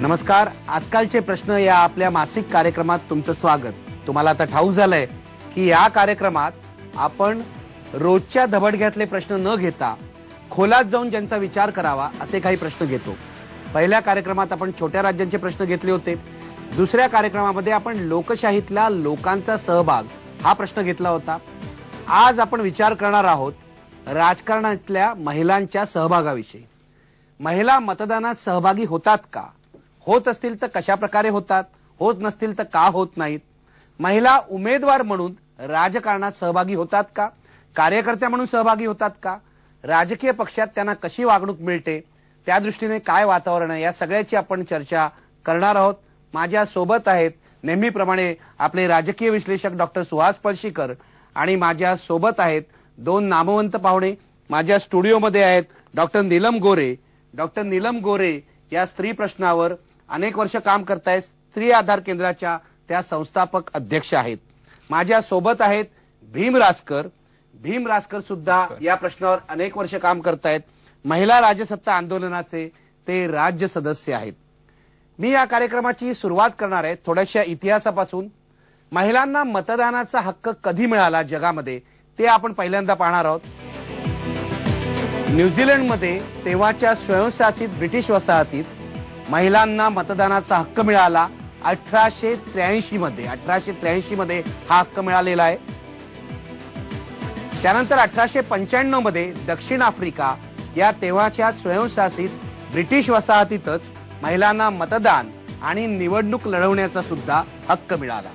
नमस्कार. आजकालचे प्रश्न या आपल्या मासिक कार्यक्रमात तुमचं स्वागत. तुम्हाला आता ठाऊक झालंय की या कार्यक्रमात आपण रोजच्या धबडघ्यातले प्रश्न न घेता खोलात जाऊन ज्यांचा विचार करावा असे काही प्रश्न घेतो. पहिल्या कार्यक्रमात आपण छोट्या राज्यांचे प्रश्न घेतले होते. दुसऱ्या कार्यक्रमामध्ये आपण लोकशाहीतल्या लोकांचा सहभाग हा प्रश्न घेतला होता. आज आपण विचार करणार आहोत राजकारणातल्या महिलांच्या सहभागाविषयी. महिला मतदानात सहभागी होतात का? होत असतील तर कशा प्रकारे होतात? होत नसतील तर का होत नाहीत? महिला उमेदवार म्हणून राजकारणात सहभागी होतात का? कार्यकर्त्या म्हणून सहभागी होतात का? राजकीय पक्षात त्यांना कशी वागणूक मिळते? त्या दृष्टीने काय वातावरण आहे? या सगळ्याची आपण चर्चा करणार आहोत. माझ्या सोबत आहेत नेहमीप्रमाणे आपले राजकीय विश्लेषक डॉक्टर सुहास पळशीकर आणि माझ्या सोबत आहेत दोन नामवंत पाहुणे. माझ्या स्टुडिओमध्ये आहेत डॉक्टर नीलम गोरे. डॉक्टर नीलम गोरे या स्त्री प्रश्नावर अनेक वर्ष काम करतायत. स्त्री आधार केंद्राच्या त्या संस्थापक अध्यक्ष आहेत. माझ्या सोबत आहेत भीम रासकर. भीम रासकर सुद्धा या प्रश्नावर अनेक वर्ष काम करतायत. महिला राजसत्ता आंदोलनाचे ते राज्य सदस्य आहेत. मी या कार्यक्रमाची सुरुवात करणार आहे थोड्याशा इतिहासापासून. महिलांना मतदानाचा हक्क कधी मिळाला जगामध्ये ते आपण पहिल्यांदा पाहणार आहोत. न्यूझीलंडमध्ये तेव्हाच्या स्वयंशासित ब्रिटिश वसाहतीत महिलांना मतदानाचा हक्क मिळाला 1883 मध्ये. 1883 मध्ये हा हक्क मिळालेला आहे. त्यानंतर 1895 मध्ये दक्षिण आफ्रिका या तेव्हाच्या स्वयंशासित ब्रिटिश वसाहतीतच महिलांना मतदान आणि निवडणूक लढवण्याचा सुद्धा हक्क मिळाला.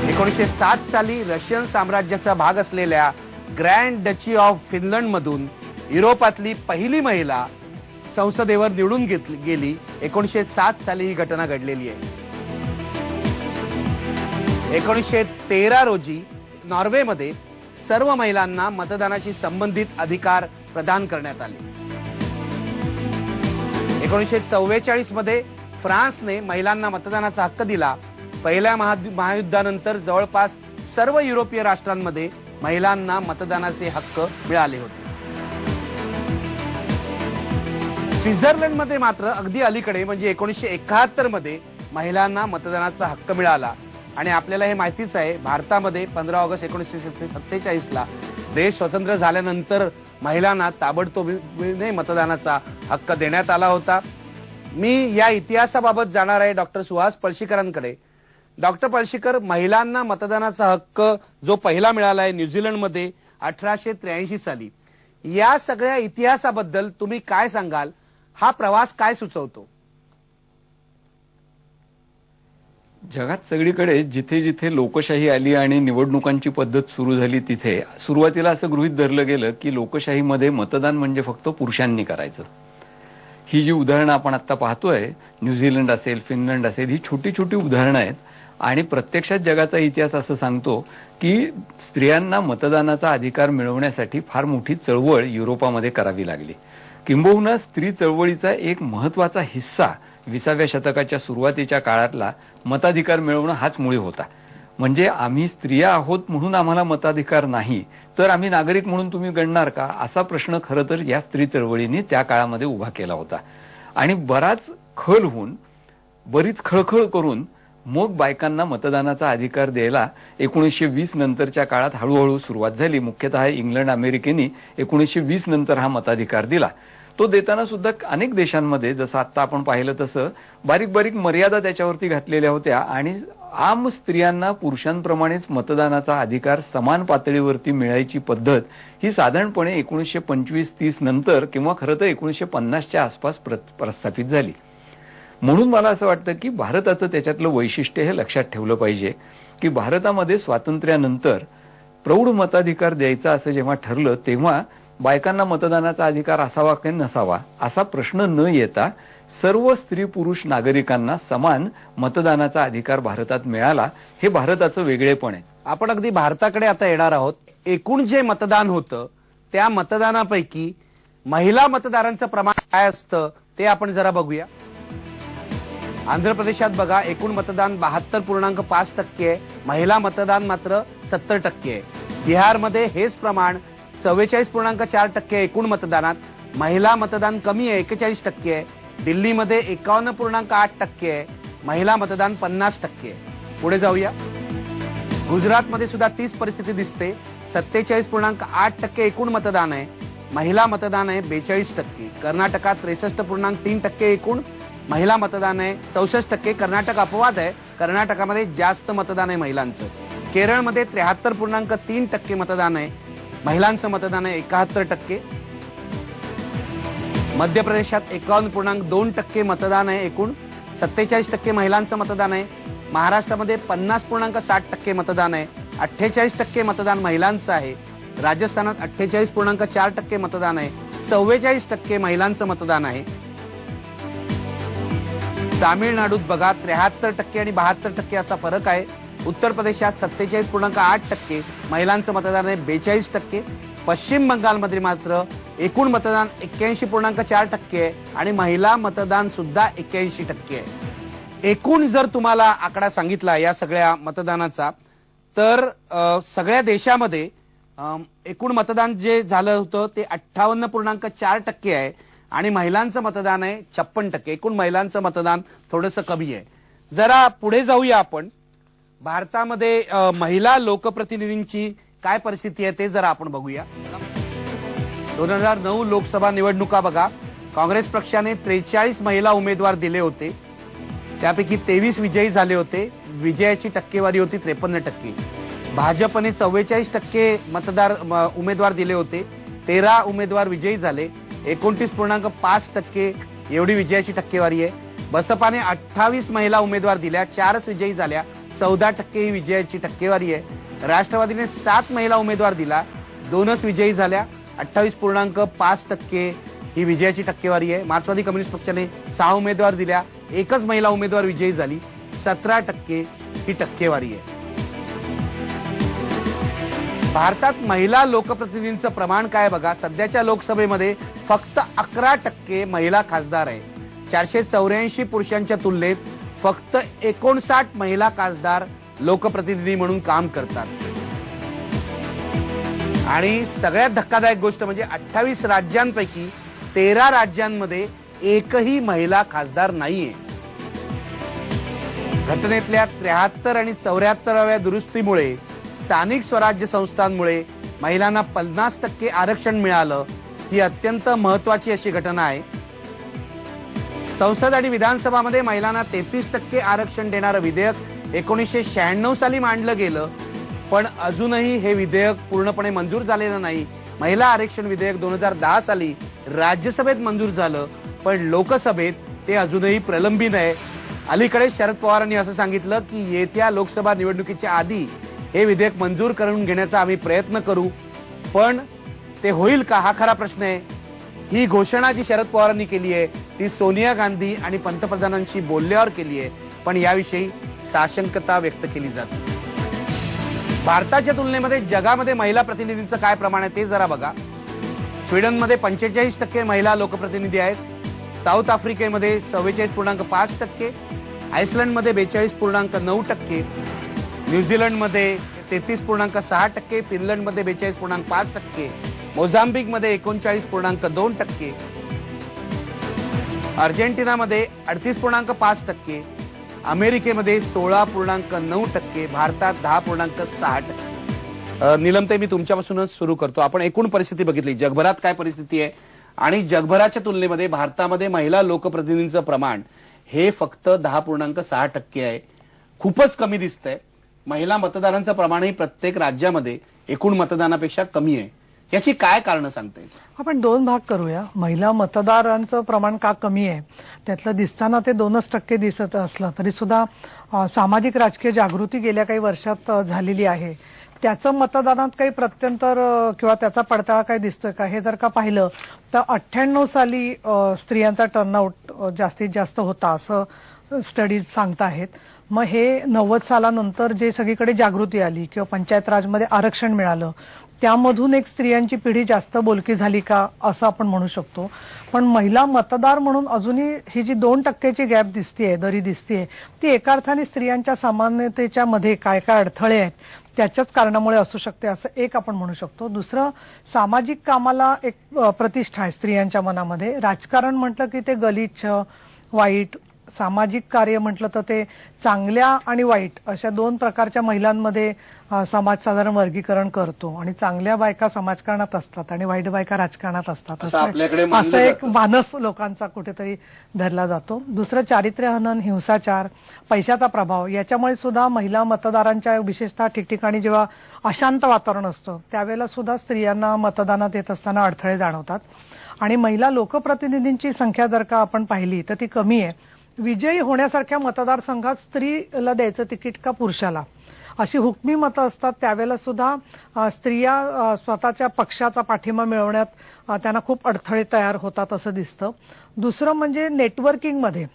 1907 साली रशियन साम्राज्याचा भाग असलेल्या ग्रँड डची ऑफ फिनलंड मधून युरोपातली पहिली महिला संसदेवर निवडून गेली. 1907 साली ही घटना घडलेली आहे. 1913 रोजी नॉर्वेमध्ये सर्व महिलांना मतदानाशी संबंधित अधिकार प्रदान करण्यात आले. 1944 मध्ये फ्रान्सने महिलांना मतदानाचा हक्क दिला. पहिल्या महायुद्धानंतर जवळपास सर्व युरोपीय राष्ट्रांमध्ये महिलांना मतदानाचे हक्क मिळाले होते. स्वित्झर्लंडमध्ये मात्र अगदी अलीकडे म्हणजे 1971 मध्ये महिलांना मतदानाचा हक्क मिळाला. आणि आपल्याला हे माहितीच आहे भारतामध्ये 15 ऑगस्ट 1947 ला देश स्वतंत्र झाल्यानंतर महिलांना ताबडतोबीने मतदानाचा हक्क देण्यात आला होता. मी या इतिहासाबाबत जाणार आहे डॉक्टर सुहास पळशीकरांकडे. डॉक्टर पळशीकर, महिलांना मतदानाचा हक्क जो पहिला मिळाला आहे न्यूझीलंडमध्ये 1883 साली, या सगळ्या इतिहासाबद्दल तुम्ही काय सांगाल? हा प्रवास काय सुचवतो? जगात सगळीकडे जिथे जिथे लोकशाही आली आणि निवडणुकांची पद्धत सुरू झाली तिथे सुरुवातीला असं गृहीत धरलं गेलं की लोकशाहीमध्ये मतदान म्हणजे फक्त पुरुषांनी करायचं. ही जी उदाहरणं आपण आता पाहतोय, न्यूझीलंड असेल, फिनलंड असेल, ही छोटी छोटी उदाहरणं आहेत. आणि प्रत्यक्षात जगाचा इतिहास असं सांगतो की स्त्रियांना मतदानाचा अधिकार मिळवण्यासाठी फार मोठी चळवळ युरोपामध्ये करावी लागली. किंबहुना स्त्री चळवळीचा एक महत्वाचा हिस्सा 20व्या शतकाच्या सुरुवातीच्या काळातला मताधिकार मिळवणं हाच मुळी होता. म्हणजे आम्ही स्त्रिया आहोत म्हणून आम्हाला मताधिकार नाही तर आम्ही नागरिक म्हणून तुम्ही गणणार का, असा प्रश्न खरं तर या स्त्री चळवळीने त्या काळामध्ये उभा केला होता. आणि बराच खल होऊन, बरीच खळखळ करून मग बायकांना मतदानाचा अधिकार द्यायला 1920 नंतरच्या काळात हळूहळू सुरुवात झाली. मुख्यतः इंग्लंड, अमेरिकेने 1920 नंतर हा मताधिकार दिला. तो देताना सुद्धा अनेक देशांमध्ये जसं आता आपण पाहिलं तसं बारीक बारीक मर्यादा त्याच्यावरती घातलेल्या होत्या आणि आम स्त्रियांना पुरुषांप्रमाणेच मतदानाचा अधिकार समान पातळीवरती मिळायची पद्धत ही साधारणपणे 1925-30 नंतर किंवा खरं तर 1950च्या आसपास प्रस्थापित झाली. म्हणून मला असं वाटतं की भारताचं त्याच्यातलं वैशिष्ट्य हे लक्षात ठेवलं पाहिजे की भारतामध्ये स्वातंत्र्यानंतर प्रौढ मताधिकार द्यायचा असं जेव्हा ठरलं तेव्हा बायकांना मतदानाचा अधिकार असावा की नसावा असा प्रश्न न येता सर्व स्त्री पुरुष नागरिकांना समान मतदानाचा अधिकार भारतात मिळाला. हे भारताचं वेगळेपण आहे. आपण अगदी भारताकडे आता येणार आहोत. एकूण जे मतदान होतं त्या मतदानापैकी महिला मतदारांचं प्रमाण काय असतं ते आपण जरा बघूया. आंध्र प्रदेशात बघा, एकूण मतदान 72.5% आहे. महिला मतदान मात्र 70% आहे. बिहारमध्ये हेच प्रमाण 44.4% एकूण मतदानात. महिला मतदान कमी आहे, 41% आहे. दिल्लीमध्ये 51.8% आहे. महिला मतदान 50% आहे. पुढे जाऊया. गुजरातमध्ये सुद्धा तीच परिस्थिती दिसते. 47.8% एकूण मतदान आहे. महिला मतदान आहे 42%. कर्नाटकात 63.3% एकूण महिला मतदान आहे. 64%. कर्नाटक अपवाद आहे, कर्नाटकामध्ये जास्त मतदान आहे महिलांचं. केरळमध्ये 73.3% मतदान आहे. महिलांचं मतदान आहे 71%. मध्य प्रदेशात 51.2% मतदान आहे एकूण. 47% महिलांचं मतदान आहे. महाराष्ट्रामध्ये 50.7% मतदान आहे. 48% मतदान महिलांचं आहे. राजस्थानात 48.4% मतदान आहे. 44% महिलांचं मतदान आहे. तामिळनाडूत बघा 73% आणि 72% असा फरक आहे. उत्तर प्रदेशात 47.8% महिलांचं मतदान आहे, 42%. पश्चिम बंगालमध्ये मात्र एकूण मतदान 81.4% आहे आणि महिला मतदान सुद्धा 81% आहे. एकूण जर तुम्हाला आकडा सांगितला या सगळ्या मतदानाचा, तर सगळ्या देशामध्ये एकूण मतदान जे झालं होतं ते 58.4% आहे आणि महिलांचं मतदान आहे 56%. एकूण महिलांचं मतदान थोडंसं कमी आहे. जरा पुढे जाऊया आपण. भारतामध्ये महिला लोकप्रतिनिधींची काय परिस्थिती आहे ते जरा आपण बघूया. 2009 लोकसभा निवडणुका बघा. काँग्रेस पक्षाने 43 महिला उमेदवार दिले होते, त्यापैकी 23 विजयी झाले होते. विजयाची टक्केवारी होती 53%. भाजपने 44% उमेदवार दिले होते, 13 उमेदवार विजयी झाले, 29.5% एवढी विजयाची टक्केवारी आहे. बसपाने 28 महिला उमेदवार दिल्या, 4च विजयी झाल्या, 14% ही विजयाची टक्केवारी आहे. राष्ट्रवादीने 7 महिला उमेदवार दिला, 2च विजयी झाल्या, 28.5% ही विजयाची टक्केवारी आहे. मार्क्सवादी कम्युनिस्ट पक्षाने 6 उमेदवार दिल्या, 1च महिला उमेदवार विजयी झाली, 17% ही टक्केवारी आहे. भारतात महिला लोकप्रतिनिधींचं प्रमाण काय बघा. सध्याच्या लोकसभेमध्ये फक्त 11% महिला खासदार आहे. 484 पुरुषांच्या तुलनेत फक्त 59 महिला खासदार लोकप्रतिनिधी म्हणून काम करतात. आणि सगळ्यात धक्कादायक गोष्ट म्हणजे 28 राज्यांपैकी 13 राज्यांमध्ये एकही महिला खासदार नाहीये. घटनेतल्या 73 आणि 74व्या दुरुस्तीमुळे स्थानिक स्वराज्य संस्थांमुळे महिलांना 50% आरक्षण मिळालं. ही अत्यंत महत्वाची अशी घटना आहे. संसद आणि विधानसभामध्ये महिलांना 33% आरक्षण देणारं विधेयक 1996 साली मांडलं गेलं, पण अजूनही हे विधेयक पूर्णपणे मंजूर झालेलं नाही. महिला आरक्षण विधेयक 2010 साली राज्यसभेत मंजूर झालं, पण लोकसभेत ते अजूनही प्रलंबित आहे. अलीकडे शरद पवारांनी असं सांगितलं की येत्या लोकसभा निवडणुकीच्या आधी हे विधेयक मंजूर करून घेण्याचा आम्ही प्रयत्न करू, पण ते होईल का हा खरा प्रश्न आहे. ही घोषणा जी शरद पवारांनी केली आहे ती सोनिया गांधी आणि पंतप्रधानांशी बोलल्यावर केली आहे, पण याविषयी साशंकता व्यक्त केली जाते. भारताच्या तुलनेमध्ये जगामध्ये महिला प्रतिनिधींचं काय प्रमाण आहे ते जरा बघा. स्वीडनमध्ये 45% महिला लोकप्रतिनिधी आहेत. साऊथ आफ्रिकेमध्ये 44.5%, आइसलंडमध्ये 42.9%, न्यूझीलंडमध्ये 33.6%, फिनलंडमध्ये 42.5%, मोझांबिकमध्ये 39.2%, अर्जेंटिनामध्ये 38.5%, अमेरिकेमध्ये 16.9%, भारतात 10.6%. नीलमताई, मी तुमच्यापासूनच सुरू करतो. आपण एकूण परिस्थिती बघितली, जगभरात काय परिस्थिती आहे आणि जगभराच्या तुलनेमध्ये भारतामध्ये महिला लोकप्रतिनिधींचं प्रमाण हे फक्त 10.6% आहे. खूपच कमी दिसतंय. महिला मतदारांचं प्रमाणही प्रत्येक राज्यामध्ये एकूण मतदानापेक्षा कमी आहे. याची काय कारण सांगता येईल? आपण 2 भाग करूया. महिला मतदारांचं प्रमाण का कमी आहे त्यातलं दिसताना ते 2% दिसत असलं तरी सुद्धा सामाजिक राजकीय जागृती गेल्या काही वर्षात झालेली आहे. त्याचं मतदानात काही प्रत्यंतर किंवा त्याचा पडताळा काय दिसतोय का हे जर का पाहिलं तर 98 साली स्त्रियांचा टर्नआउट जास्तीत जास्त होता असं स्टडीज सांगताहेत. मग हे 90 सालानंतर जे सगळीकडे जागृती आली किंवा पंचायत राजमध्ये आरक्षण मिळालं त्यामधून एक स्त्रियांची पिढी जास्त बोलकी झाली का असं आपण म्हणू शकतो. पण महिला मतदार म्हणून अजूनही ही जी 2% गॅप दिसतेय, दरी दिसतेय, ती एका अर्थाने स्त्रियांच्या समानतेच्या मध्ये काय काय अडथळे आहेत त्याच्याच कारणामुळे असू शकते असं एक आपण म्हणू शकतो. दुसरं, सामाजिक कामाला एक प्रतिष्ठा आहे स्त्रियांच्या मनामध्ये. राजकारण म्हटलं की ते गलिच्छ, वाईट, सामाजिक कार्य म्हटलं तर ते चांगल्या आणि वाईट अशा 2 प्रकारच्या महिलांमध्ये समाज साधारण वर्गीकरण करतो. आणि चांगल्या बायका समाजकारणात असतात आणि वाईट बायका राजकारणात असतात असं एक मानस लोकांचा कुठेतरी धरला जातो. दुसरं, चारित्र्यहनन, हिंसाचार, पैशाचा प्रभाव याच्यामुळे सुद्धा महिला मतदारांच्या विशेषतः ठिकठिकाणी जेव्हा अशांत वातावरण असतं त्यावेळेला सुद्धा स्त्रियांना मतदानात येत असताना अडथळे जाणवतात. आणि महिला लोकप्रतिनिधींची संख्या जर का आपण पाहिली तर ती कमी आहे. विजयी होण्यासारख्या मतदारसंघात स्त्रीला द्यायचं तिकीट का पुरुषाला अशी हुकमी मतं असतात. त्यावेळेला सुद्धा स्त्रिया स्वतःच्या पक्षाचा पाठिंबा मिळवण्यात त्यांना खूप अडथळे तयार होतात असं दिसतं. दुसरं म्हणजे नेटवर्किंगमध्ये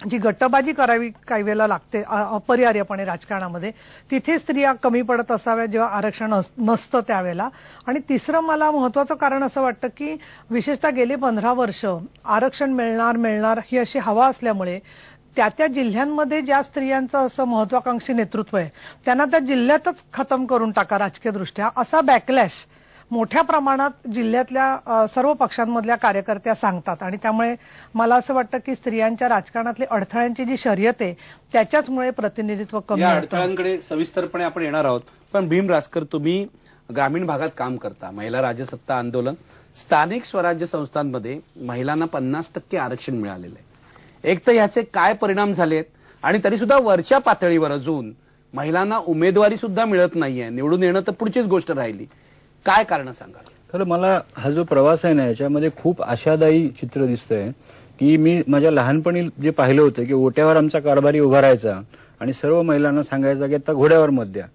जी गटबाजी करावी काही वेळेला लागते अपरिहार्यपणे राजकारणामध्ये, तिथे स्त्रिया कमी पडत असाव्या जेव्हा आरक्षण नसतं त्यावेळेला. आणि तिसरं मला महत्वाचं कारण असं वाटतं की विशेषतः गेले 15 वर्ष आरक्षण मिळणार ही अशी हवा असल्यामुळे त्या जिल्ह्यांमध्ये ज्या स्त्रियांचं असं महत्वाकांक्षी नेतृत्व आहे त्यांना त्या जिल्ह्यातच खतम करून टाका राजकीय दृष्ट्या असा बॅकलॅश मोठ्या प्रमाणात जिल्ह्यातल्या सर्व पक्षांमधल्या कार्यकर्त्या सांगतात. आणि त्यामुळे मला असं वाटतं की स्त्रियांच्या राजकारणातली अडथळ्यांची जी शर्यत आहे त्याच्याचमुळे प्रतिनिधित्व कमी होतं. अडथळ्यांकडे सविस्तरपणे आपण येणार आहोत. पण भीम रासकर, तुम्ही ग्रामीण भागात काम करता, महिला राज्यसत्ता आंदोलन, स्थानिक स्वराज्य संस्थांमध्ये महिलांना 50% आरक्षण मिळालेलं आहे. एक तर याचे काय परिणाम झालेत आणि तरी सुद्धा वरच्या पातळीवर अजून महिलांना उमेदवारी सुद्धा मिळत नाहीये, निवडून येणं तर पुढचीच गोष्ट राहिली. काय कारण सांगाल? खरं मला हा जो प्रवास आहे ना याच्यामध्ये खूप आशादायी चित्र दिसतंय की मी माझ्या लहानपणी जे पाहिलं होतं की ओट्यावर आमचा कारभारी उभा राहायचा आणि सर्व महिलांना सांगायचा की आता घोड्यावर मत द्या,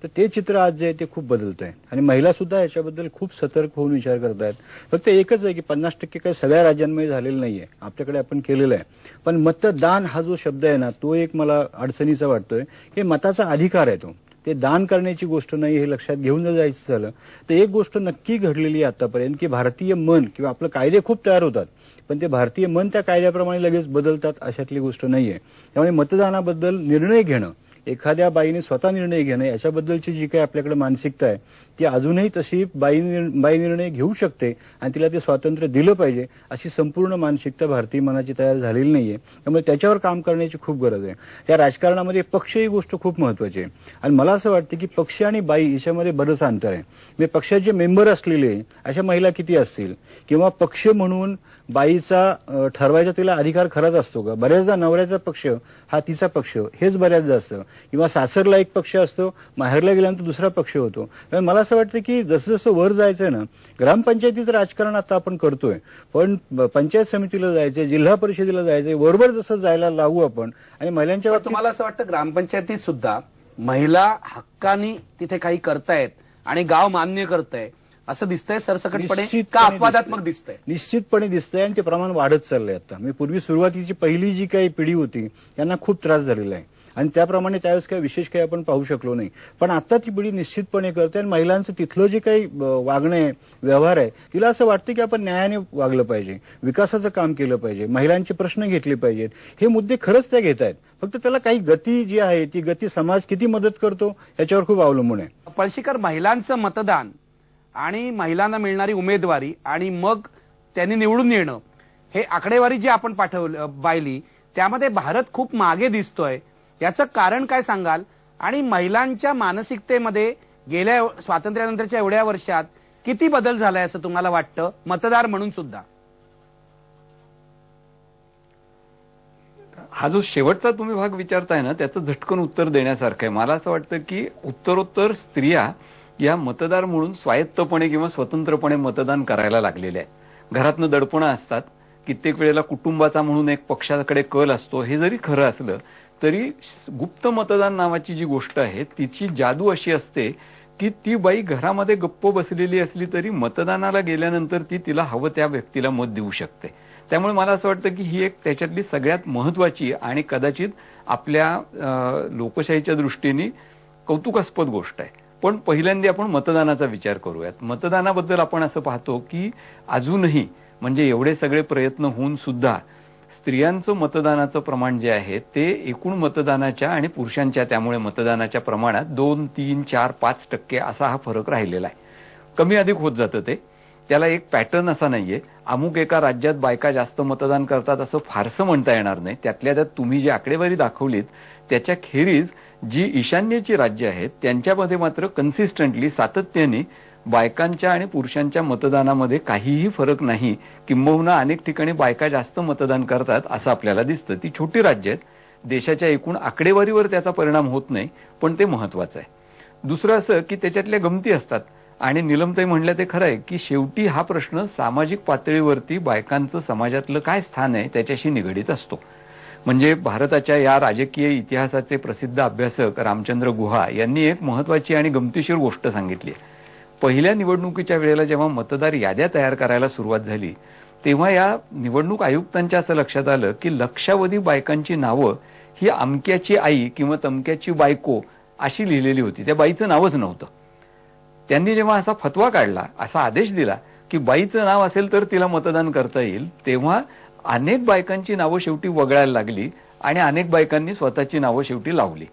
तर ते चित्र आज जे आहे ते खूप बदलतंय. आणि महिला सुद्धा याच्याबद्दल खूप सतर्क होऊन विचार करतायत. फक्त एकच आहे की 50% काही सगळ्या राज्यांमध्ये झालेलं नाहीये, आपल्याकडे आपण केलेलं आहे. पण मतदान हा जो शब्द आहे ना तो एक मला अडचणीचा वाटतोय की मताचा अधिकार आहे, ते दान करण्याची गोष्ट नाही हे लक्षात घेऊन जर जायचं झालं तर एक गोष्ट नक्की घडलेली आहे आतापर्यंत की भारतीय मन किंवा आपले कायदे खूप तयार होतात पण ते भारतीय मन त्या कायद्याप्रमाणे लगेच बदलतात अशातली गोष्ट नाहीये. त्यामुळे मतदानाबद्दल निर्णय घेणं, एखाद्या बाईने स्वतः निर्णय घेणं याच्याबद्दलची जी काही आपल्याकडे मानसिकता आहे ती अजूनही तशी बाई निर्णय घेऊ शकते आणि तिला ते स्वातंत्र्य दिलं पाहिजे अशी संपूर्ण मानसिकता भारतीय मनाची तयार झालेली नाहीये. त्यामुळे त्याच्यावर काम करण्याची खूप गरज आहे. या राजकारणामध्ये पक्ष ही गोष्ट खूप महत्वाची आहे आणि मला असं वाटतं की पक्ष आणि बाई याच्यामध्ये बरंच अंतर आहे. म्हणजे पक्षाचे मेंबर असलेले अशा महिला किती असतील किंवा पक्ष म्हणून बाईचा ठरवायचा तिला अधिकार खराच असतो का? बऱ्याचदा नवऱ्याचा पक्ष हा तिचा पक्ष हेच बऱ्याचदा असतं किंवा सासरला एक पक्ष असतो, माहेरला गेल्यानंतर दुसरा पक्ष होतो. मला असं वाटतं की जसं जसं वर जायचंय ना, ग्रामपंचायतीचं राजकारण आता आपण करतोय पण पंचायत समितीला जायचंय, जिल्हा परिषदेला जायचंय, बरोबर जसं जायला लागू आपण. आणि महिलांच्या तुम्हाला असं वाटतं ग्रामपंचायतीत सुद्धा महिला हक्कानी तिथे काही करतायत आणि गाव मान्य करताय असं दिसतंय सरसकटपणे का अपवादात्मक दिसतंय? निश्चितपणे दिसतंय आणि ते प्रमाण वाढत चाललंय. आता मी पूर्वी सुरुवातीची पहिली जी काही पिढी होती त्यांना खूप त्रास झालेला आहे आणि त्याप्रमाणे त्यावेळेस काही विशेष काही आपण पाहू शकलो नाही. पण आता ती पिढी निश्चितपणे करते आणि महिलांचं तिथलं जे काही वागणं आहे, व्यवहार आहे, तिला असं वाटतं की आपण न्यायाने वागलं पाहिजे, विकासाचं काम केलं पाहिजे, महिलांचे प्रश्न घेतले पाहिजेत. हे मुद्दे खरंच त्या घेत आहेत. फक्त त्याला काही गती जी आहे ती गती समाज किती मदत करतो याच्यावर खूप अवलंबून आहे. पळशीकर, महिलांचं मतदान आणि महिलांना मिळणारी उमेदवारी आणि मग त्यांनी निवडून येणं हे आकडेवारी जी आपण पाहिली त्यामध्ये भारत खूप मागे दिसतोय. याचं कारण काय सांगाल? आणि महिलांच्या मानसिकतेमध्ये गेल्या स्वातंत्र्यानंतरच्या एवढ्या वर्षात किती बदल झालाय असं तुम्हाला वाटतं मतदार म्हणून सुद्धा? हा जो शेवटचा तुम्ही भाग विचारताय ना त्याचं झटकन उत्तर देण्यासारखं आहे. मला असं वाटतं की उत्तरोत्तर स्त्रिया या मतदार म्हणून स्वायत्तपणे किंवा स्वतंत्रपणे मतदान करायला लागलेल्या आहे. घरातनं दडपणं असतात, कित्येक वेळेला कुटुंबाचा म्हणून एक पक्षाकडे कल असतो. हे जरी खरं असलं तरी गुप्त मतदान नावाची जी गोष्ट आहे तिची जादू अशी असते की ती बाई घरामध्ये गप्प बसलेली असली तरी मतदानाला गेल्यानंतर ती तिला हवं त्या व्यक्तीला मत देऊ शकते. त्यामुळे मला असं वाटतं की ही एक त्याच्यातली सगळ्यात महत्वाची आणि कदाचित आपल्या लोकशाहीच्या दृष्टीने कौतुकास्पद गोष्ट आहे. पण पहिल्यांदा आपण मतदानाचा विचार करूयात. मतदानाबद्दल आपण असं पाहतो की अजूनही म्हणजे एवढे सगळे प्रयत्न होऊन सुद्धा स्त्रियांचं मतदानाचं प्रमाण जे आहे ते एकूण मतदानाच्या आणि पुरुषांच्या त्यामुळे मतदानाच्या प्रमाणात 2, 3, 4, 5% असा हा फरक राहिलेला आहे. कमी अधिक होत जातं ते. त्याला एक पॅटर्न असा नाहीये. अमुक एका राज्यात बायका जास्त मतदान करतात असं फारसं म्हणता येणार नाही. त्यातल्या त्यात तुम्ही जी आकडेवारी दाखवलीत त्याच्या खेरीज जी ईशान्येची राज्य आहेत त्यांच्यामध्ये मात्र कन्सिस्टंटली सातत्याने बायकांच्या आणि पुरुषांच्या मतदानामध्ये काहीही फरक नाही. किंबहुना अनेक ठिकाणी बायका जास्त मतदान करतात असं आपल्याला दिसतं. ती छोटी राज्य आहेत. देशाच्या एकूण आकडेवारीवर त्याचा परिणाम होत नाही, पण ते महत्वाचं आहे. दुसरं असं की त्याच्यातल्या गमती असतात आणि नीलमताई म्हणल्या ते खरं आहे की शेवटी हा प्रश्न सामाजिक पातळीवरती बायकांचं समाजातलं काय स्थान आहे त्याच्याशी निगडीत असतो. म्हणजे भारताच्या या राजकीय इतिहासाचे प्रसिद्ध अभ्यासक रामचंद्र गुहा यांनी एक महत्वाची आणि गमतीशीर गोष्ट सांगितली आहे. पहिल्या निवडणुकीच्या वेळेला जेव्हा मतदार याद्या तयार करायला सुरुवात झाली तेव्हा या निवडणूक आयुक्तांच्या असं लक्षात आलं की लक्षावधी बायकांची नावं ही अमक्याची आई किंवा तमक्याची बायको अशी लिहिलेली होती. त्या बाईचं नावच नव्हतं. त्यांनी जेव्हा असा फतवा काढला, असा आदेश दिला की बाईचं नाव असेल तर तिला मतदान करता येईल, तेव्हा अनेक बायकांची नावं शेवटी वगळायला लागली आणि अनेक बायकांनी स्वतःची नावं शेवटी लावली.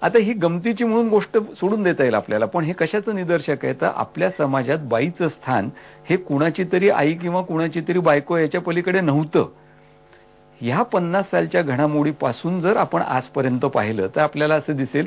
आता ही गमतीची म्हणून गोष्ट सोडून देता येईल आपल्याला, पण हे कशाचं निदर्शक आहे तर आपल्या समाजात बाईचं स्थान हे कुणाची तरी आई किंवा कुणाची तरी बायको याच्या पलीकडे नव्हतं. ह्या 50 सालच्या घडामोडीपासून जर आपण आजपर्यंत पाहिलं तर आपल्याला असं दिसेल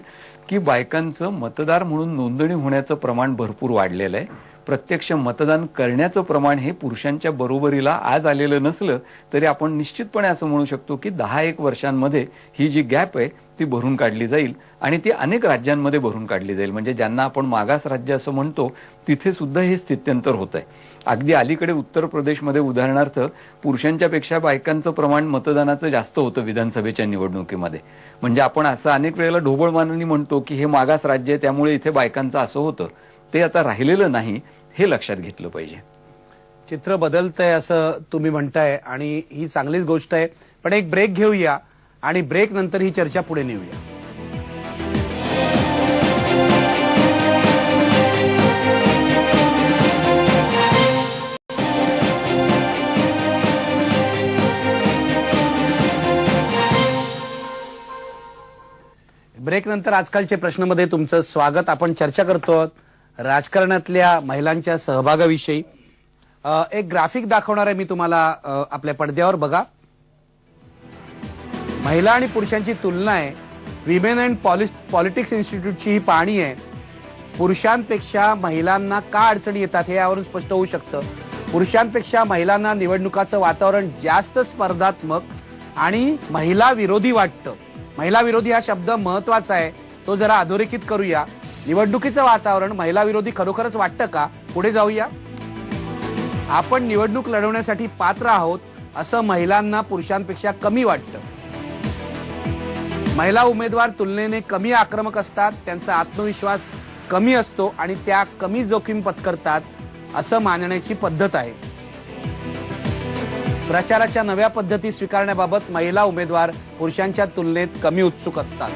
की बायकांचं मतदार म्हणून नोंदणी होण्याचं प्रमाण भरपूर वाढलेलं आहे. प्रत्यक्ष मतदान करण्याचं प्रमाण हे पुरुषांच्या बरोबरीला आज आलेलं नसलं तरी आपण निश्चितपणे असं म्हणू शकतो की 10-1 वर्षांमध्ये ही जी गॅप आहे ती भरून काढली जाईल आणि ती अनेक राज्यांमध्ये भरून काढली जाईल. म्हणजे ज्यांना आपण मागास राज्य असं म्हणतो तिथे सुद्धा हे स्थित्यंतर होत आहे. अगदी अलीकडे उत्तर प्रदेशमध्ये उदाहरणार्थ पुरुषांच्या पेक्षा बायकांचं प्रमाण मतदानाचं जास्त होतं विधानसभेच्या निवडणुकीमध्ये. म्हणजे आपण असं अनेक वेळेला ढोबळमानाने म्हणतो की हे मागास राज्य आहे त्यामुळे इथे बायकांचं असं होतं. ते आता राहिलेलं नाही, हे लक्षात घेतलं पाहिजे. चित्र बदलतंय असं तुम्ही म्हणताय आणि ही चांगलीच गोष्ट आहे. पण एक ब्रेक घेऊया आणि ब्रेक नंतर ही चर्चा पुढे नेऊया. ब्रेक नंतर आजकालचे प्रश्नामध्ये तुमचं स्वागत. आपण चर्चा करतो राजकारणातल्या महिलांच्या सहभागाविषयी. एक ग्राफिक दाखवणार आहे मी तुम्हाला आपल्या पडद्यावर बघा. महिला आणि पुरुषांची तुलना आहे. विमेन अँड पॉलिटिक्स इन्स्टिट्यूटची ही पाहणी आहे. पुरुषांपेक्षा महिलांना का अडचणी येतात हे यावरून स्पष्ट होऊ शकतं. पुरुषांपेक्षा महिलांना निवडणुकाचं वातावरण जास्त स्पर्धात्मक आणि महिला विरोधी वाटतं. महिला विरोधी हा शब्द महत्वाचा आहे, तो जरा अधोरेखित करूया. निवडणुकीचं वातावरण महिला विरोधी खरोखरच वाटतं का? पुढे जाऊया. आपण निवडणूक लढवण्यासाठी पात्र आहोत असं महिलांना पुरुषांपेक्षा कमी वाटतं. महिला उमेदवार तुलनेने कमी आक्रमक असतात, त्यांचा आत्मविश्वास कमी असतो आणि त्या कमी जोखीम पत्करतात असं मानण्याची पद्धत आहे. प्रचाराच्या नव्या पद्धती स्वीकारण्याबाबत महिला उमेदवार पुरुषांच्या तुलनेत कमी उत्सुक असतात.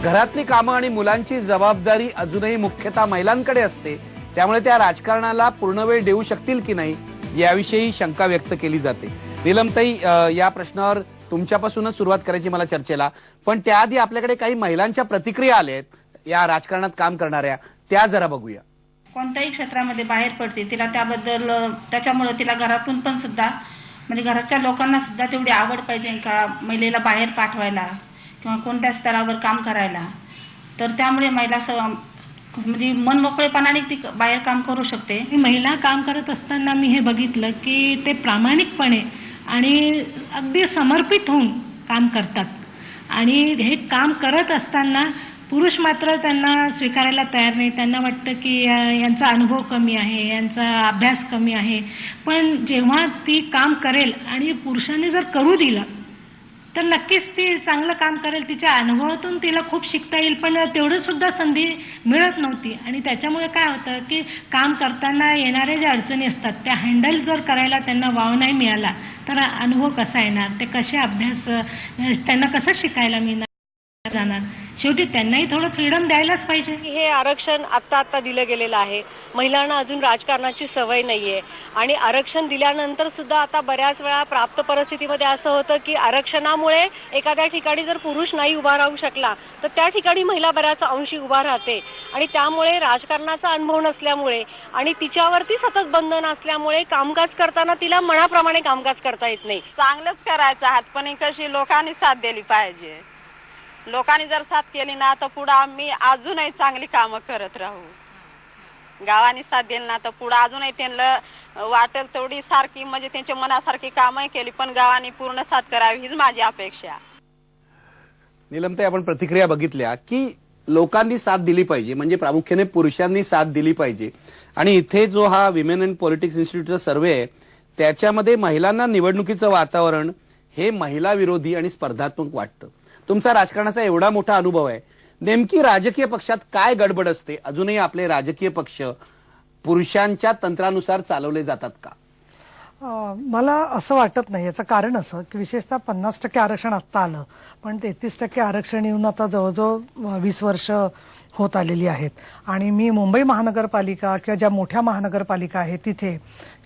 घरातली कामं आणि मुलांची जबाबदारी अजूनही मुख्यतः महिलांकडे असते, त्यामुळे त्या राजकारणाला पूर्ण वेळ देऊ शकतील की नाही याविषयी शंका व्यक्त केली जाते. नीलमताई, या प्रश्नावर तुमच्यापासूनच सुरुवात करायची मला चर्चेला, पण त्याआधी आपल्याकडे काही महिलांच्या प्रतिक्रिया आल्या आहेत या राजकारणात काम करणाऱ्या, त्या जरा बघूया. कोणत्याही क्षेत्रामध्ये बाहेर पडते तिला त्याबद्दल, त्याच्यामुळे तिला घरातून पण सुद्धा म्हणजे घराच्या लोकांना सुद्धा तेवढी आवड पाहिजे का महिलेला बाहेर पाठवायला किंवा कोणत्या स्तरावर काम करायला. तर त्यामुळे महिला म्हणजे मनमोकळेपणाने ती बाहेर काम करू शकते. महिला काम करत असताना मी हे बघितलं की ते प्रामाणिकपणे आणि अगदी समर्पित होऊन काम करतात आणि हे काम करत असताना पुरुष मात्र त्यांना स्वीकारायला तयार नाही. त्यांना वाटतं की यांचा अनुभव कमी आहे, यांचा अभ्यास कमी आहे. पण जेव्हा ती काम करेल आणि पुरुषांनी जर करू दिलं तर नक्कीच ती चांगलं काम करेल. तिच्या अनुभवातून तिला खूप शिकता येईल, पण तेवढं सुद्धा संधी मिळत नव्हती. आणि त्याच्यामुळे काय होतं की काम करताना येणाऱ्या ज्या अडचणी असतात त्या हँडल जर करायला त्यांना वाव नाही मिळाला तर अनुभव कसा येणार, ते कसे अभ्यास त्यांना कसं शिकायला मिळणार. जाणार. शेवटी त्यांनाही थोडं फ्रीडम द्यायलाच पाहिजे. हे आरक्षण आता दिलं गेलेलं आहे. महिलांना अजून राजकारणाची सवय नाहीये आणि आरक्षण दिल्यानंतर सुद्धा आता बऱ्याच वेळा प्राप्त परिस्थितीमध्ये असं होतं की आरक्षणामुळे एखाद्या ठिकाणी जर पुरुष नाही उभा राहू शकला तर त्या ठिकाणी महिला बऱ्याच अंशी उभा राहते आणि त्यामुळे राजकारणाचा अनुभव नसल्यामुळे आणि तिच्यावरती सतत बंधन असल्यामुळे कामकाज करताना तिला मनाप्रमाणे कामकाज करता येत नाही. चांगलंच करायचं आहात, पण कशी लोकांनी साथ दिली पाहिजे. लोकांनी जर साथ केली ना तर पुढे आम्ही अजूनही चांगली कामं करत राहू. गावाने साथ दिली ना तर पुढे अजूनही त्यांना वाटेल तेवढी सारखी म्हणजे त्यांच्या मनासारखी कामही केली, पण गावाने पूर्ण साथ करावी हीच माझी अपेक्षा. नीलमताई, आपण प्रतिक्रिया बघितल्या की लोकांनी साथ दिली पाहिजे, म्हणजे प्रामुख्याने पुरुषांनी साथ दिली पाहिजे. आणि इथे जो हा विमेन अँड पॉलिटिक्स इन्स्टिट्यूटचा सर्व्हे आहे त्याच्यामध्ये महिलांना निवडणुकीचं वातावरण हे महिला विरोधी आणि स्पर्धात्मक वाटतं. तुमचा राजकारणाचा एवढा मोठा अनुभव आहे, नेमकी राजकीय पक्षात काय गडबड असते? अजूनही आपले राजकीय पक्ष पुरुषांच्या तंत्रानुसार चालवले जातात का? मला असं वाटत नाही. याचं कारण असं की विशेषतः 50% आरक्षण आत्ता आलं, पण 33% आरक्षण येऊन आता जवळजवळ 20 वर्ष होत आलेली आहेत. आणि मी मुंबई महानगरपालिका किंवा ज्या मोठ्या महानगरपालिका आहेत तिथे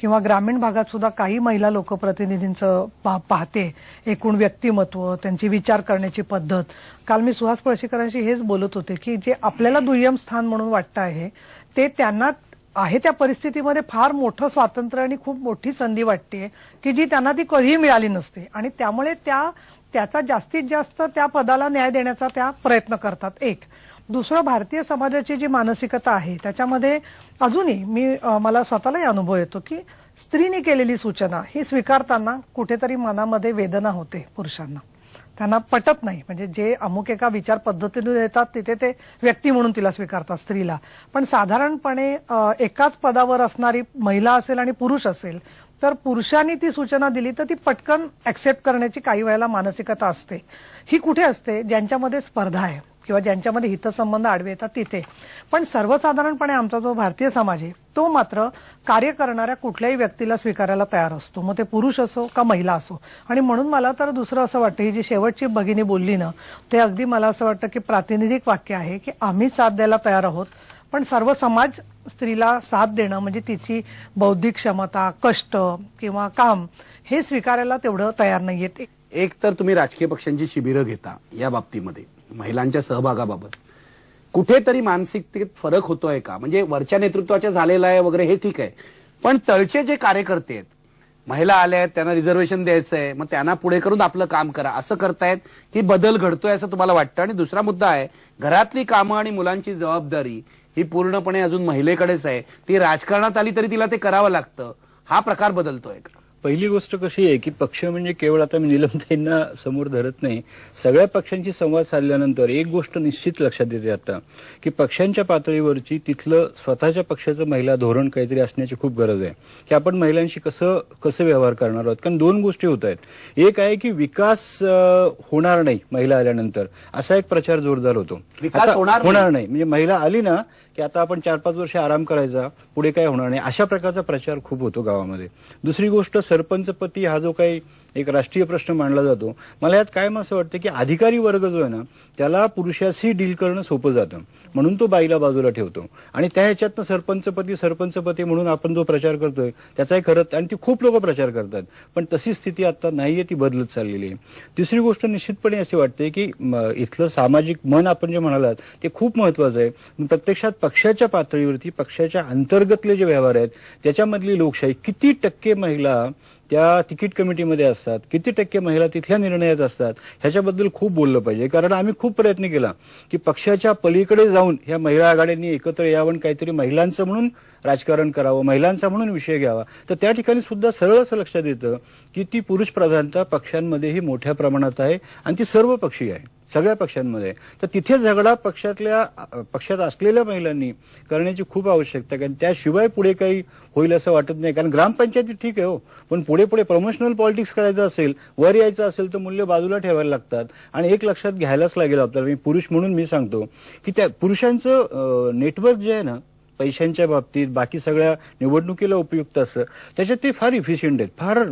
किंवा ग्रामीण भागात सुद्धा काही महिला लोकप्रतिनिधींचं पाहते. एकूण व्यक्तिमत्व, त्यांची विचार करण्याची पद्धत. काल मी सुहास पळशीकरांशी हेच बोलत होते की जे आपल्याला दुय्यम स्थान म्हणून वाटतं आहे ते त्यांना आहे त्या परिस्थितीमध्ये फार मोठं स्वातंत्र्य आणि खूप मोठी संधी वाटते की जी त्यांना ती कधीही मिळाली नसते. आणि त्यामुळे त्याचा जास्तीत जास्त त्या पदाला न्याय देण्याचा त्या प्रयत्न करतात. एक. दुसरं, भारतीय समाजाची जी मानसिकता आहे त्याच्यामध्ये अजूनही मला स्वतःलाही अनुभव येतो की स्त्रीने केलेली सूचना ही स्वीकारताना कुठेतरी मनामध्ये वेदना होते पुरुषांना. त्यांना पटत नाही. म्हणजे जे अमुक एका विचार पद्धतीने येतात तिथे ते व्यक्ती म्हणून तिला स्वीकारतात स्त्रीला. पण साधारणपणे एकाच पदावर असणारी महिला असेल आणि पुरुष असेल तर पुरुषांनी ती सूचना दिली तर ती पटकन ऍक्सेप्ट करण्याची काही वेळेला मानसिकता असते. ही कुठे असते? ज्यांच्यामध्ये स्पर्धा आहे किंवा ज्यांच्यामध्ये हितसंबंध आडवे येतात तिथे. पण सर्वसाधारणपणे आमचा जो भारतीय समाज आहे तो मात्र कार्य करणाऱ्या कुठल्याही व्यक्तीला स्वीकारायला तयार असतो, मग ते पुरुष असो का महिला असो. आणि म्हणून मला तर दुसरं असं वाटतं, ही जी शेवटची भगिनी बोलली ना ते अगदी मला असं वाटतं की प्रातिनिधिक वाक्य आहे की आम्ही साथ द्यायला तयार आहोत, पण सर्व समाज स्त्रीला साथ देणं म्हणजे तिची बौद्धिक क्षमता, कष्ट किंवा काम हे स्वीकारायला तेवढं तयार नाहीयेत. एक तर तुम्ही राजकीय पक्षांची शिबिरं घेता, या बाबतीमध्ये महिलांच्या सहभागाबाबत कुठेतरी मानसिकतेत फरक होतोय का? म्हणजे वरच्या नेतृत्वाच्या झालेला आहे वगैरे हे ठीक आहे, पण तळचे जे कार्यकर्ते आहेत, महिला आल्या आहेत, त्यांना रिझर्वेशन द्यायचंय, मग त्यांना पुढे करून आपलं काम करा असं करतायत की बदल घडतोय असं तुम्हाला वाटतं? आणि दुसरा मुद्दा आहे, घरातली कामं आणि मुलांची जबाबदारी ही पूर्णपणे अजून महिलेकडेच आहे. ती राजकारणात आली तरी तिला ते करावं लागतं. हा प्रकार बदलतोय का? पहिली गोष्ट कशी आहे की पक्ष म्हणजे केवळ आता मी नीलमताईंना समोर धरत नाही, सगळ्या पक्षांशी संवाद साधल्यानंतर एक गोष्ट निश्चित लक्षात येते आता की पक्षांच्या पातळीवरची तिथलं स्वतःच्या पक्षाचं महिला धोरण काहीतरी असण्याची खूप गरज आहे की आपण महिलांशी कसं व्यवहार करणार आहोत. कारण दोन गोष्टी होत आहेत. एक आहे की विकास होणार नाही महिला आल्यानंतर असा एक प्रचार जोरदार होतो. विकास होणार नाही म्हणजे महिला आली ना की आता आपण 4-5 वर्ष आराम करायचा, पुढे काय होणार नाही, अशा प्रकारचा प्रचार खूप होतो गावामध्ये. दुसरी गोष्ट, सरपंचपती हा जो काही एक राष्ट्रीय प्रश्न मांडला जातो, मला यात कायम असं वाटतं की अधिकारी वर्ग जो आहे ना त्याला पुरुषाशी डील करणं सोपं जातं, म्हणून तो बाईला बाजूला ठेवतो आणि त्या ह्याच्यातनं सरपंचपती म्हणून आपण जो प्रचार करतोय त्याचाही खरं, आणि ती खूप लोक प्रचार करतात, पण तशी स्थिती आता नाहीये, ती बदलत चाललेली आहे. तिसरी गोष्ट निश्चितपणे अशी वाटते की इथलं सामाजिक मन आपण जे म्हणालात ते खूप महत्वाचं आहे. प्रत्यक्षात पक्षाच्या पातळीवरती पक्षाच्या अंतर्गतले जे व्यवहार आहेत त्याच्यामधली लोकशाही, किती टक्के महिला त्या तिकीट कमिटीमध्ये असतात, किती टक्के महिला तिथल्या निर्णयात असतात, ह्याच्याबद्दल खूप बोललं पाहिजे. कारण आम्ही खूप प्रयत्न केला की पक्षाच्या पलीकडे जाऊन ह्या महिला आघाड्यांनी एकत्र यावं, काहीतरी महिलांचं म्हणून राजकारण करावं, महिलांचा म्हणून विषय घ्यावा. तर त्या ठिकाणी सुद्धा सरळ असं लक्षात येतं की ती पुरुष प्रधानता पक्षांमध्येही मोठ्या प्रमाणात आहे आणि ती सर्व पक्षीय आहे, सगळ्या पक्षांमध्ये. तर तिथे झगडा पक्षात असलेल्या महिलांनी करण्याची खूप आवश्यकता आहे, कारण त्याशिवाय पुढे काही होईल असं वाटत नाही. कारण ग्रामपंचायती ठीक आहे हो, पण पुढे प्रमोशनल पॉलिटिक्स करायचं असेल, वर यायचं असेल तर मूल्य बाजूला ठेवायला लागतात. आणि एक लक्षात घ्यायलाच लागेल आपल्याला, मी पुरुष म्हणून मी सांगतो की त्या पुरुषांचं नेटवर्क जे आहे ना पैशांच्या बाबतीत, बाकी सगळ्या निवडणुकीला उपयुक्त असतं, त्याच्यात ते फार इफिशियंट आहेत, फार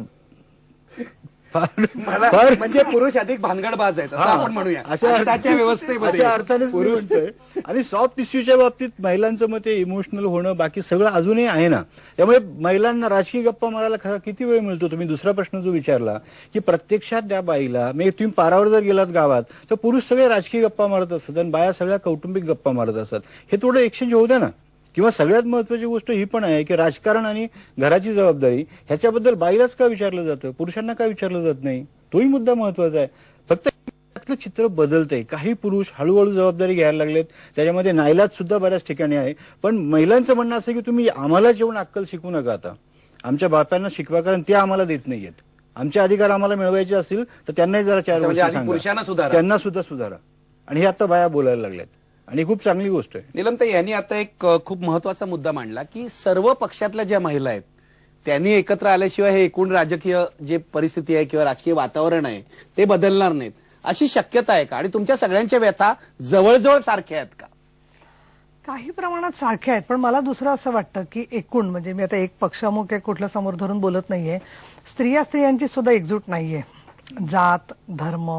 मला म्हणजे पुरुष अधिक भानगडबाज आहेत असं आपण म्हणूया त्याच्या व्यवस्थेमध्ये अशा अर्थानेच मी म्हणतोय. आणि सॉफ्ट इश्यूच्या बाबतीत महिलांचं मत इमोशनल होणं बाकी सगळं अजूनही आहे ना. त्यामुळे महिलांना राजकीय गप्पा मारायला किती वेळ मिळतो. तुम्ही दुसरा प्रश्न जो विचारला की प्रत्यक्षात त्या बाईला म्हणजे तुम्ही पारावर जर गेलात गावात तर पुरुष सगळे राजकीय गप्पा मारत असतात आणि बाया सगळ्या कौटुंबिक गप्पा मारत असतात. हे थोडं एक्सचेंज होऊ द्या ना. किंवा सगळ्यात महत्वाची गोष्ट ही पण आहे की राजकारण आणि घराची जबाबदारी ह्याच्याबद्दल बाईलाच का विचारलं जातं, पुरुषांना का विचारलं जात नाही, तोही मुद्दा महत्वाचा आहे. फक्त त्यातलं चित्र बदलतंय. काही पुरुष हळूहळू जबाबदारी घ्यायला लागलेत. त्याच्यामध्ये नाईलाज सुद्धा बऱ्याच ठिकाणी आहे. पण महिलांचं म्हणणं असं की तुम्ही आम्हाला जेवण अक्कल शिकू नका. आता आमच्या बापांना शिकवा कारण ते आम्हाला देत नाहीयेत. आमचे अधिकार आम्हाला मिळवायचे असतील तर त्यांनाही जरा 4 वर्ष पुरुषांना सुधारा, त्यांना सुद्धा सुधारा. आणि हे आता बाया बोलायला लागल्यात आणि खूप चांगली गोष्ट आहे. नीलमताई यांनी आता एक खूप महत्वाचा मुद्दा मांडला की सर्व पक्षातल्या ज्या महिला आहेत त्यांनी एकत्र आल्याशिवाय हे एकूण राजकीय जे परिस्थिती आहे किंवा राजकीय वातावरण आहे ते बदलणार नाहीत अशी शक्यता आहे का? आणि तुमच्या सगळ्यांच्या व्यथा जवळजवळ सारख्या आहेत का? काही प्रमाणात सारख्या आहेत. पण मला दुसरं असं वाटतं की एकूण म्हणजे मी आता एक पक्षामुख एक कुठलं समोर धरून बोलत नाहीये. स्त्रियांची सुद्धा एकजूट नाहीये. जात, धर्म,